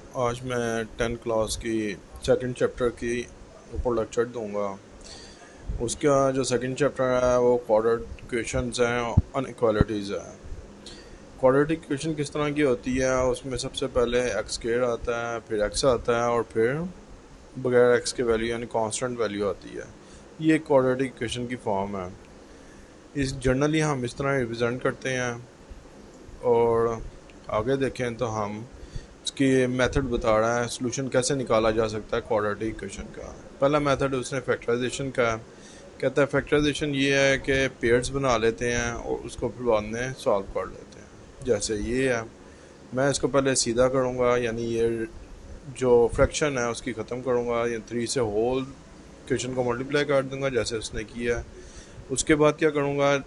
आज मैं 10th class की सेकंड चैप्टर की ऊपर लेक्चर दूंगा। उसका जो सेकंड चैप्टर है वो क्वाड्रेटिक इक्वेशंस हैं, अनइक्वालिटीज़ है। क्वाड्रेटिक इक्वेशन किस तरह की होती है, उसमें सबसे पहले एक्स स्क्वायर आता है, फिर एक्स आता है और फिर बगैर एक्स के वैल्यू यानी कांस्टेंट वैल्यू आती है। ये क्वाड्रेटिक इक्वेशन की फॉर्म है। इस जनरली हम इस तरह रिप्रेजेंट करते हैं। और आगे देखें तो हम उसकी मेथड बता रहा है, सोल्यूशन कैसे निकाला जा सकता है क्वाड्रेटिक इक्वेशन का। पहला मेथड उसने फैक्टराइजेशन का कहता है। फैक्टराइजेशन ये है कि पेयर्स बना लेते हैं और उसको फिर बाद में सॉल्व कर लेते हैं। जैसे ये है, मैं इसको पहले सीधा करूँगा, यानी ये जो फ्रैक्शन है उसकी ख़त्म करूँगा, या 3 से होल इक्वेशन को मल्टीप्लाई कर दूँगा जैसे उसने किया है। उसके बाद क्या करूँगा,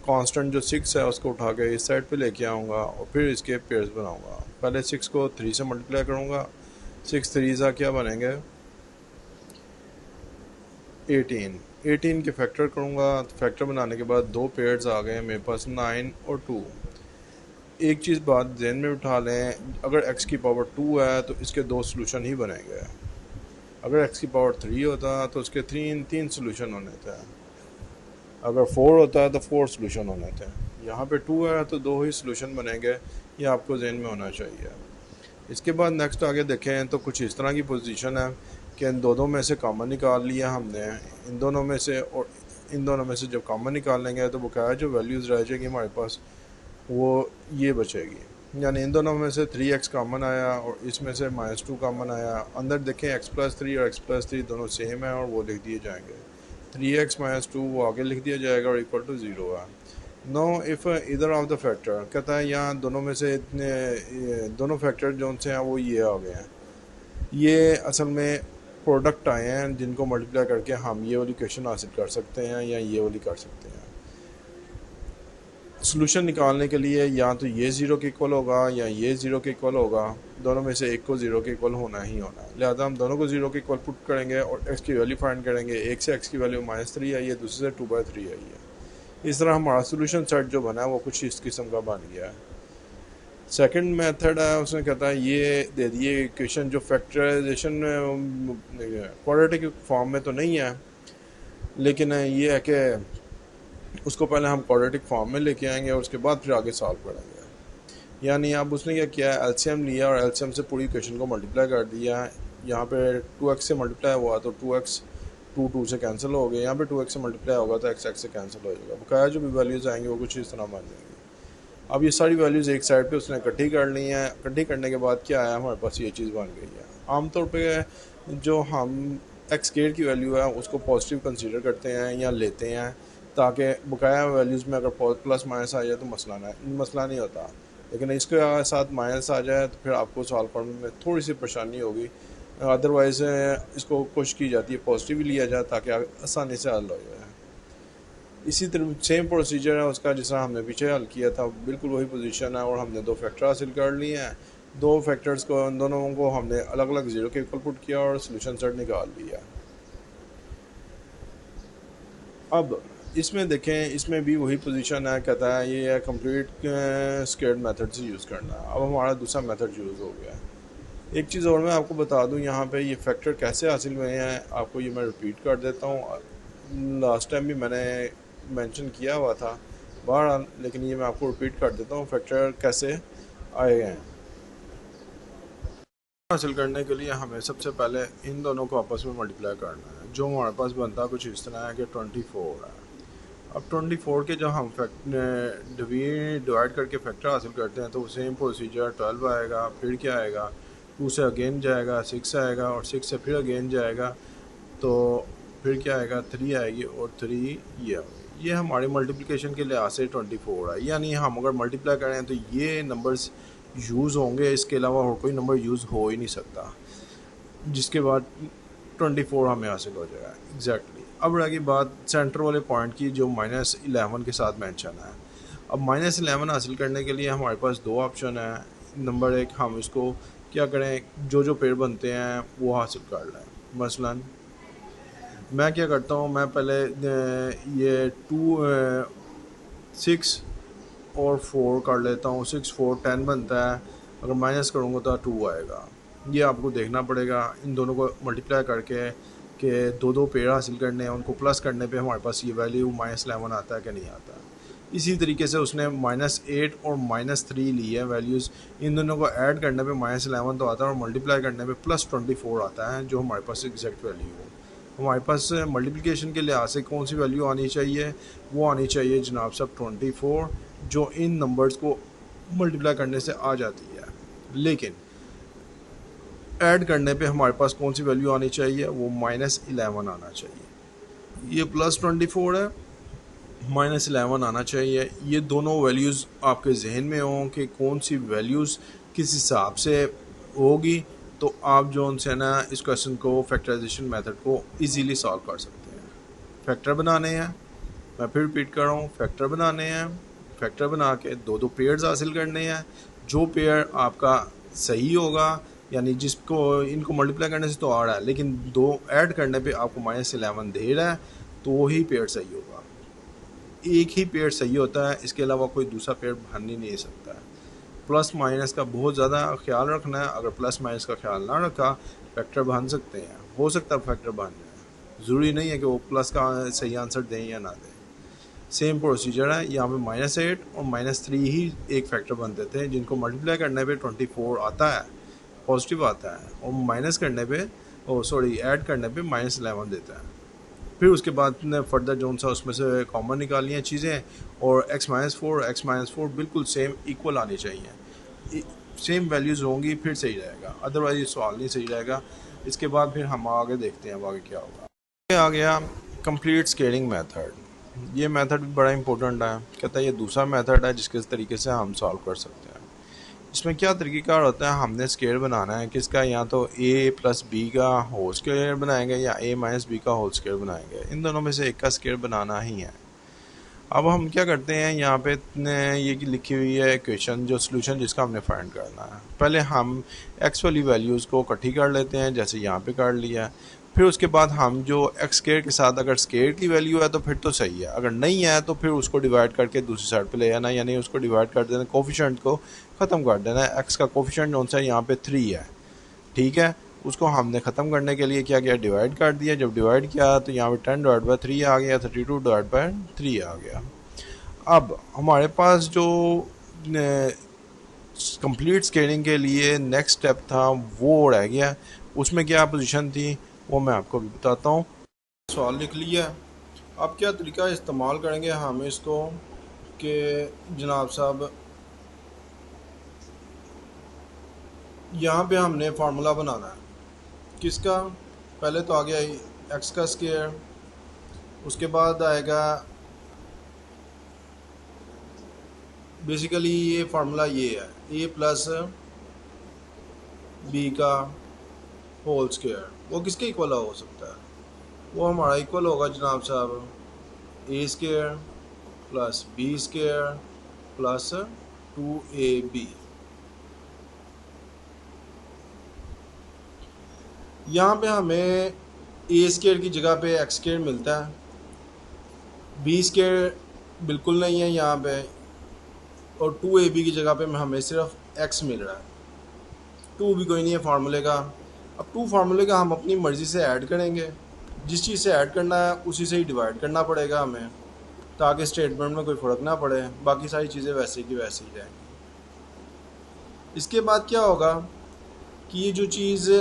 कांस्टेंट जो 6 है उसको उठा के इस साइड पे लेके आऊँगा और फिर इसके पेयर्स बनाऊँगा। पहले 6 को 3 से मल्टीप्लाई करूँगा, 6 3 सा क्या बनेंगे 18 के फैक्टर करूँगा। फैक्टर बनाने के बाद दो पेयर्स आ गए मेरे पास, 9 और 2। एक चीज़ बात ध्यान में उठा लें, अगर x की पावर 2 है तो इसके दो सोल्यूशन ही बनेंगे। अगर x की पावर 3 होता तो उसके तीन सोल्यूशन होने थे। अगर 4 होता है तो 4 सोल्यूशन होने थे। यहाँ पे 2 है तो दो ही सोल्यूशन बनेंगे, ये आपको जहन में होना चाहिए। इसके बाद नेक्स्ट आगे देखें तो कुछ इस तरह की पोजीशन है कि इन दोनों में से कॉमन निकाल लिया हमने, इन दोनों में से, और इन दोनों में से जब कॉमन निकाल लेंगे तो बकाया जो वैल्यूज़ रह जाएगी हमारे पास वो ये बचेगी। यानी इन दोनों में से 3x कॉमन आया और इसमें से -2 कॉमन आया। अंदर देखें x+3 और x+3 दोनों सेम है और वो लिख दिए जाएंगे। 3x - 2 वो आगे लिख दिया जाएगा और इक्वल टू 0 है। नो इफ़ इधर ऑफ द फैक्टर कहता है यहाँ दोनों में से इतने दोनों फैक्टर जो से हैं वो ये आ गए हैं। ये असल में प्रोडक्ट आए हैं जिनको मल्टीप्लाई करके हम ये वाली इक्वेशन हासिल कर सकते हैं या ये वाली कर सकते हैं। सोल्यूशन निकालने के लिए या तो ये ज़ीरो के इक्वल होगा या ये ज़ीरो के इक्वल होगा, दोनों में से एक को ज़ीरो के इक्वल होना ही होना है। लिहाजा हम दोनों को ज़ीरो के इक्वल पुट करेंगे और x की वैल्यू फाइंड करेंगे। एक से x की वैल्यू -3 आई है, दूसरे से 2/3 आई है। इस तरह हमारा सोल्यूशन सेट जो बना है वो कुछ इस किस्म का बन गया है। सेकंड मेथड है, उसने कहता है ये दे दिए इक्वेशन जो फैक्टराइजेशन क्वाड्रेटिक फॉर्म में तो नहीं है, लेकिन ये है कि उसको पहले हम क्वाड्रेटिक फॉर्म में लेके आएंगे और उसके बाद फिर आगे सॉल्व करेंगे। यानी अब उसने क्या किया है, एलसीएम लिया और एलसीएम से पूरी इक्वेशन को मल्टीप्लाई कर दिया है। यहाँ पे 2x से मल्टीप्लाई हुआ तो 2x 2 से कैंसिल हो गए। यहाँ पे 2x से मल्टीप्लाई होगा तो x से कैंसिल हो जाएगा। बकाया जो भी वैल्यूज़ आएंगी वो कुछ इस तरह बन जाएंगी। अब ये सारी वैल्यूज़ एक साइड पे उसने इकट्ठी कर ली हैं। इकट्ठी करने के बाद क्या आया, हमारे पास ये चीज़ बन गई है। आमतौर पे जो हम एक्स स्क्वायर की वैल्यू है उसको पॉजिटिव कंसीडर करते हैं या लेते हैं, ताकि बकाया वैल्यूज़ में अगर प्लस माइनस आ जाए तो मसला नहीं होता। लेकिन इसके साथ माइनस आ जाए तो फिर आपको सॉल्व करने में थोड़ी सी परेशानी होगी। अदरवाइज़ इसको कोशिश की जाती है पॉजिटिव लिया जाए ताकि आसानी से हल हो जाए। इसी तरह सेम प्रोसीजर है उसका जिस तरह हमने पीछे हल किया था, बिल्कुल वही पोजीशन है। और हमने दो फैक्टर हासिल कर लिए हैं। दो फैक्टर्स को, उन दोनों को हमने अलग अलग ज़ीरो के इक्वल पुट किया और सोल्यूशन सेट निकाल लिया। अब इसमें देखें, इसमें भी वही पोजीशन है। कहता है ये है कंप्लीट स्क्वायर्ड मेथड से यूज़ करना। अब हमारा दूसरा मेथड यूज़ हो गया। एक चीज़ और मैं आपको बता दूं, यहाँ पे ये फैक्टर कैसे हासिल हुए हैं आपको ये मैं रिपीट कर देता हूँ। लास्ट टाइम भी मैंने मेंशन किया हुआ था बहरहाल, लेकिन ये मैं आपको रिपीट कर देता हूँ फैक्टर कैसे आए हैं। हासिल करने के लिए हमें सबसे पहले इन दोनों को आपस में मल्टीप्लाई करना है। जो हमारे पास बनता है कुछ इस तरह है कि 24 है। अब 24 के जब हम डिवाइड करके फैक्टर हासिल करते हैं तो सेम प्रोसीजर 12 आएगा, फिर क्या आएगा 2 से अगेन जाएगा 6 आएगा और 6 से फिर अगेन जाएगा तो फिर क्या आएगा 3 आएगी और 3 ये आएगी। ये हमारी मल्टीप्लिकेशन के लिहाज से 24 है। यानी हम अगर मल्टीप्लाई करें तो ये नंबर्स यूज़ होंगे, इसके अलावा और कोई नंबर यूज़ हो ही नहीं सकता, जिसके बाद 24 हमें हासिल हो जाएगा एग्जैक्टली। अब रही बात सेंटर वाले पॉइंट की जो -11 के साथ मेंशन है। अब -11 हासिल करने के लिए हमारे पास दो ऑप्शन है। नंबर एक, हम इसको क्या करें, जो पेड़ बनते हैं वो हासिल कर लें। मसलन मैं क्या करता हूँ, मैं पहले ये 6 और 4 कर लेता हूँ। 6 4 10 बनता है, अगर माइनस करूँगा तो 2 आएगा। ये आपको देखना पड़ेगा, इन दोनों को मल्टीप्लाई करके कि दो दो पेड़ हासिल करने हैं, उनको प्लस करने पे हमारे पास ये वैल्यू -11 आता है कि नहीं आता। इसी तरीके से उसने -8 और -3 ली है वैल्यूज़, इन दोनों को ऐड करने पे -11 तो आता है और मल्टीप्लाई करने पे +24 आता है, जो हमारे पास एग्जैक्ट वैल्यू है। हमारे पास मल्टीप्लिकेशन के लिहाज से कौन सी वैल्यू आनी चाहिए, वो आनी चाहिए जनाब साहब 24, जो इन नंबर्स को मल्टीप्लाई करने से आ जाती है। लेकिन ऐड करने पे हमारे पास कौन सी वैल्यू आनी चाहिए, वो -11 आना चाहिए। ये +24 है, -11 आना चाहिए। ये दोनों वैल्यूज़ आपके जहन में हों कि कौन सी वैल्यूज़ किस हिसाब से होगी, तो आप जो उनसे ना इस क्वेश्चन को फैक्टराइजेशन मेथड को इजीली सॉल्व कर सकते हैं। फैक्टर बनाने हैं, मैं फिर रिपीट कर रहा हूँ, फैक्टर बनाने हैं, फैक्टर बना के दो दो पेयर्स हासिल करने हैं। जो पेयर आपका सही होगा, यानी जिसको इनको मल्टीप्लाई करने से तो आ रहा है लेकिन दो ऐड करने पे आपको -11 दे रहा है, तो वही पेयर सही होगा। एक ही पेयर सही होता है, इसके अलावा कोई दूसरा पेयर बन ही नहीं सकता है। प्लस माइनस का बहुत ज़्यादा ख्याल रखना है। अगर प्लस माइनस का ख्याल ना रखा, फैक्टर बन सकते हैं, हो सकता है फैक्टर बन जाए, ज़रूरी नहीं है कि वो प्लस का सही आंसर दें या ना दें। सेम प्रोसीजर है, यहाँ पे -8 और -3 ही एक फैक्टर बनते थे, जिनको मल्टीप्लाई करने पे 24 आता है, पॉजिटिव आता है, और माइनस करने पे ऐड करने पे -11 देता है। फिर उसके बाद ने फर्दर जो सा उसमें से कॉमन निकाली हैं चीज़ें, और x-4 बिल्कुल सेम इक्वल आनी चाहिए, सेम वैल्यूज़ होंगी फिर सही रहेगा, अदरवाइज ये सवाल नहीं सही रहेगा। इसके बाद फिर हम आगे देखते हैं अब आगे क्या होगा। आ गया कंप्लीट स्केलिंग मेथड। ये मेथड भी बड़ा इंपॉर्टेंट है। कहता है ये दूसरा मेथड है जिसके तरीके से हम सॉल्व कर सकते हैं। इसमें क्या तरीक़ेकार होता है, हमने स्केयर बनाना है किसका, या तो a + b का होल स्केयर बनाएंगे या a - b का होल स्केयर बनाएंगे। इन दोनों में से एक का स्केयर बनाना ही है। अब हम क्या करते हैं, यहाँ पे ये लिखी हुई है इक्वेशन, जो सोल्यूशन जिसका हमने फाइंड करना है। पहले हम x वाली वैल्यूज़ को इकट्ठी कर लेते हैं, जैसे यहाँ पे कर लिया। फिर उसके बाद हम जो x स्केयर के साथ अगर स्केयर की वैल्यू है तो फिर तो सही है, अगर नहीं है तो फिर उसको डिवाइड करके दूसरी साइड पे ले आना, यानी उसको डिवाइड कर देना, कोफिशिएंट को ख़त्म कर देना। x का कोफिशिएंट कौन सा है, यहाँ पे 3 है, ठीक है। उसको हमने ख़त्म करने के लिए क्या किया, डिवाइड कर दिया। जब डिवाइड किया तो यहाँ पे 10/3 आ गया, 32/3 आ गया। अब हमारे पास जो कंप्लीट स्केलिंग के लिए नेक्स्ट स्टेप था वो रह गया। उसमें क्या पोजीशन थी वो मैं आपको भी बताता हूँ। सवाल लिख लिया। अब क्या तरीका इस्तेमाल करेंगे हम इसको कि जनाब साहब यहाँ पे हमने फार्मूला बनाना है किसका, पहले तो आ गया x का स्केयर, उसके बाद आएगा बेसिकली ये फार्मूला ये है a + b का होल स्केयर। वो किसके इक्वल हो सकता है, वो हमारा इक्वल होगा जनाब साहब a square + b square + 2ab। यहाँ पे हमें a स्केयर की जगह पे x स्केयर मिलता है, b स्केयर बिल्कुल नहीं है यहाँ पे, और 2ab की जगह पे हमें सिर्फ x मिल रहा है। 2 भी कोई नहीं है फार्मूले का। अब 2 फार्मूले का हम अपनी मर्ज़ी से ऐड करेंगे, जिस चीज़ से ऐड करना है उसी से ही डिवाइड करना पड़ेगा हमें, ताकि स्टेटमेंट में कोई फ़र्क ना पड़े, बाकी सारी चीज़ें वैसे की वैसे ही रहेंगी। इसके बाद क्या होगा कि ये जो चीज़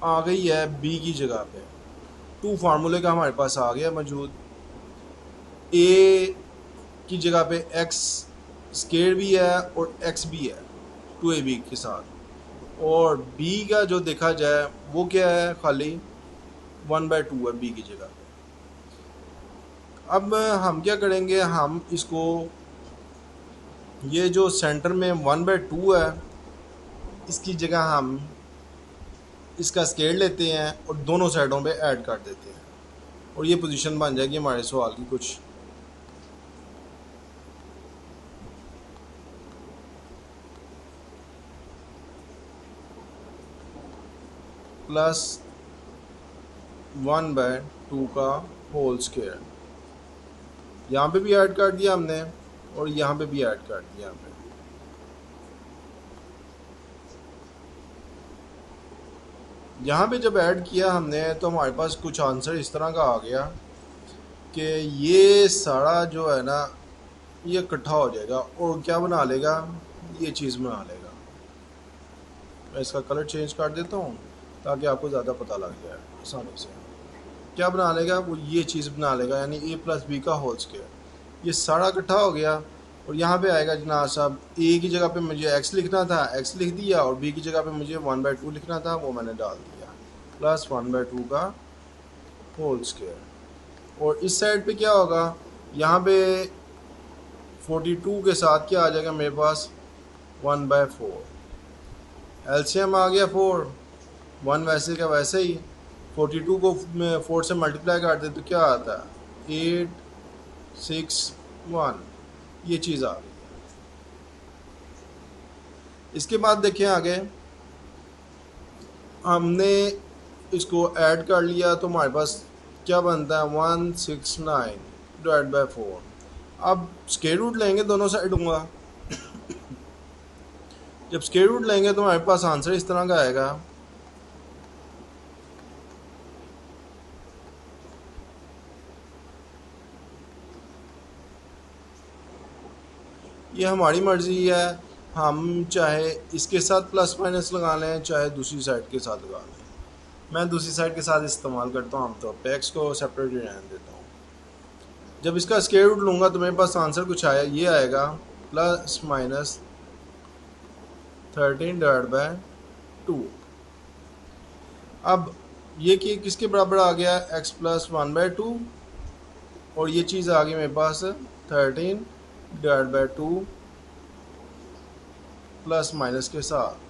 आ गई है b की जगह पे, 2 फार्मूले का हमारे पास आ गया मौजूद। a की जगह पे x स्केयर भी है और x भी है 2ab के साथ, और b का जो देखा जाए वो क्या है, खाली 1/2 है b की जगह पे। अब हम क्या करेंगे, हम इसको ये जो सेंटर में 1/2 है इसकी जगह हम इसका स्केयर लेते हैं और दोनों साइडों पे ऐड कर देते हैं, और ये पोजीशन बन जाएगी हमारे सवाल की कुछ। +1/2 का होल स्केयर, यहाँ पे भी ऐड कर दिया हमने और यहाँ पे भी ऐड कर दिया हमने। यहाँ पे जब ऐड किया हमने तो हमारे पास कुछ आंसर इस तरह का आ गया कि ये सारा जो है ना ये इकट्ठा हो जाएगा और क्या बना लेगा, ये चीज़ बना लेगा। मैं इसका कलर चेंज कर देता हूँ ताकि आपको ज़्यादा पता लग जाए आसानी से। क्या बना लेगा वो, ये चीज़ बना लेगा, यानी a प्लस बी का होल स्क्वायर। ये सारा इकट्ठा हो गया और यहाँ पे आएगा जनाब साहब, a की जगह पे मुझे x लिखना था, x लिख दिया, और b की जगह पे मुझे 1/2 लिखना था, वो मैंने डाल दिया, प्लस 1/2 का होल स्क्वायर। और इस साइड पे क्या होगा, यहाँ पे 42 के साथ क्या आ जाएगा मेरे पास, 1/4। एलसीएम आ गया 4, 1 वैसे का वैसे ही। 42 को 4 से मल्टीप्लाई कर दे तो क्या आता है, 8 6 1, ये चीज़ आ गई। इसके बाद देखें आगे, हमने इसको ऐड कर लिया तो हमारे पास क्या बनता है, 169 डिवाइड बाई 4। अब स्क्वायर रूट लेंगे दोनों साइड होगा, जब स्क्वायर रूट लेंगे तो हमारे पास आंसर इस तरह का आएगा। ये हमारी मर्ज़ी है, हम चाहे इसके साथ प्लस माइनस लगा लें, चाहे दूसरी साइड के साथ लगा लें। मैं दूसरी साइड के साथ इस्तेमाल करता हूँ आमतौर पे, एक्स को सेपरेट ही रहने देता हूँ। जब इसका स्क्वायर रूट लूँगा तो मेरे पास आंसर कुछ आया, ये आएगा प्लस माइनस 13 डिवाइड बाय 2। अब ये कि किसके बराबर आ गया, x प्लस 1/2, और ये चीज़ आ गई मेरे पास 13 डिवाइड बाय 2 प्लस माइनस के साथ।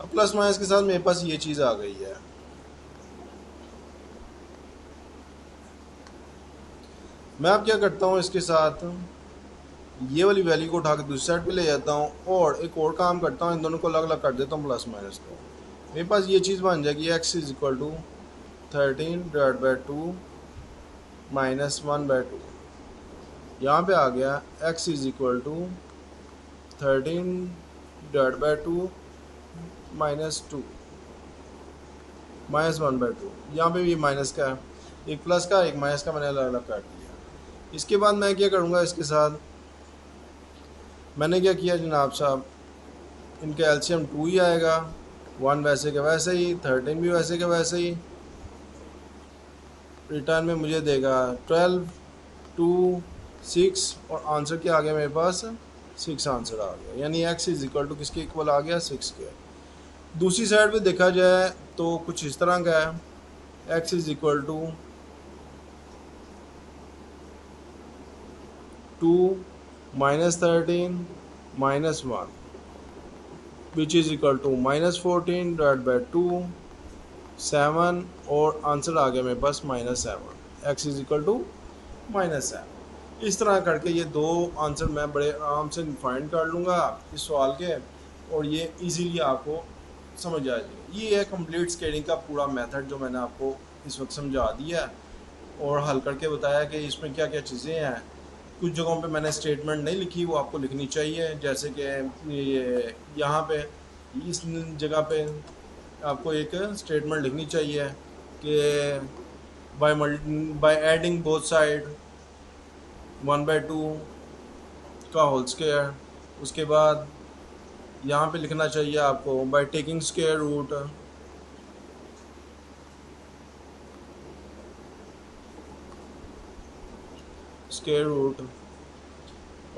अब प्लस माइनस के साथ मेरे पास ये चीज़ आ गई है। मैं अब क्या करता हूँ, इसके साथ ये वाली वैल्यू को उठा के दूसरी साइड पे ले जाता हूँ और एक और काम करता हूँ, इन दोनों को अलग अलग कर देता हूँ प्लस माइनस को। मेरे पास ये चीज़ बन जाएगी, x is equal to 13 divide by 2 minus 1/2। यहाँ पे आ गया x is equal to 13 divide by 2 minus 2 minus 1/2। यहाँ पे भी माइनस का है, एक प्लस का एक माइनस का मैंने अलग अलग काट दिया। इसके बाद मैं क्या करूँगा, इसके साथ मैंने क्या किया जनाब साहब, इनका एलसीएम 2 ही आएगा, 1 वैसे का वैसे ही, 13 भी वैसे का वैसे ही। रिटर्न में मुझे देगा 12 2 6, और आंसर क्या आ गया मेरे पास, 6 आंसर आ गया। यानी x इज इक्वल टू किसके इक्वल आ गया, 6 के। दूसरी साइड पे देखा जाए तो कुछ इस तरह का है, x is equal to 2 minus 13 minus 1 which is equal to minus 14 divide by 2 7, और आंसर आ गया मेरे पास -7। x is equal to -7। इस तरह करके ये दो आंसर मैं बड़े आराम से फाइंड कर लूँगा इस सवाल के, और ये इजीली आपको समझ आ जाएगी। ये है कंप्लीट स्केलिंग का पूरा मेथड जो मैंने आपको इस वक्त समझा दिया और हल करके बताया कि इसमें क्या क्या चीज़ें हैं। कुछ जगहों पे मैंने स्टेटमेंट नहीं लिखी, वो आपको लिखनी चाहिए, जैसे कि ये यहाँ पे इस जगह पे आपको एक स्टेटमेंट लिखनी चाहिए कि बाय एडिंग बोथ साइड 1/2 का होल स्क्वायर। उसके बाद यहाँ पे लिखना चाहिए आपको बाय टेकिंग स्क्वायर रूट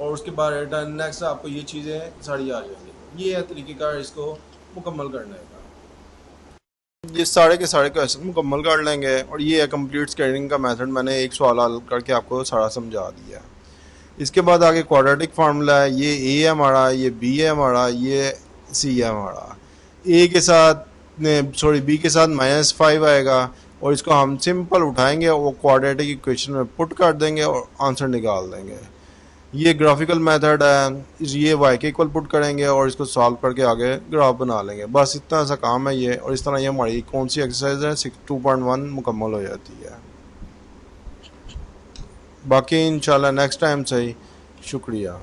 और उसके बाद रिटर्न नेक्स्ट आपको ये चीज़ें सारी आ जाएंगी। ये है तरीक़ेकार इसको मुकम्मल करने का। ये सारे के सारे क्वेश्चन मुकम्मल कर लेंगे, और ये है कंप्लीट स्केलिंग का मेथड। मैंने एक सवाल हल करके आपको सारा समझा दिया। इसके बाद आगे क्वाड्रेटिक फार्मूला है, ये ए है हमारा, ये बी है हमारा, ये सी है हमारा। ए के साथ बी के साथ -5 आएगा, और इसको हम सिंपल उठाएंगे और क्वाड्रेटिक इक्वेशन में पुट कर देंगे और आंसर निकाल देंगे। ये ग्राफिकल मेथड है, ये वाई के इक्वल पुट करेंगे और इसको सॉल्व करके आगे ग्राफ बना लेंगे। बस इतना सा काम है ये, और इस तरह ये हमारी कौन सी एक्सरसाइज है 2.1 मुकम्मल हो जाती है। बाकी इंशाल्लाह नेक्स्ट टाइम से ही। शुक्रिया।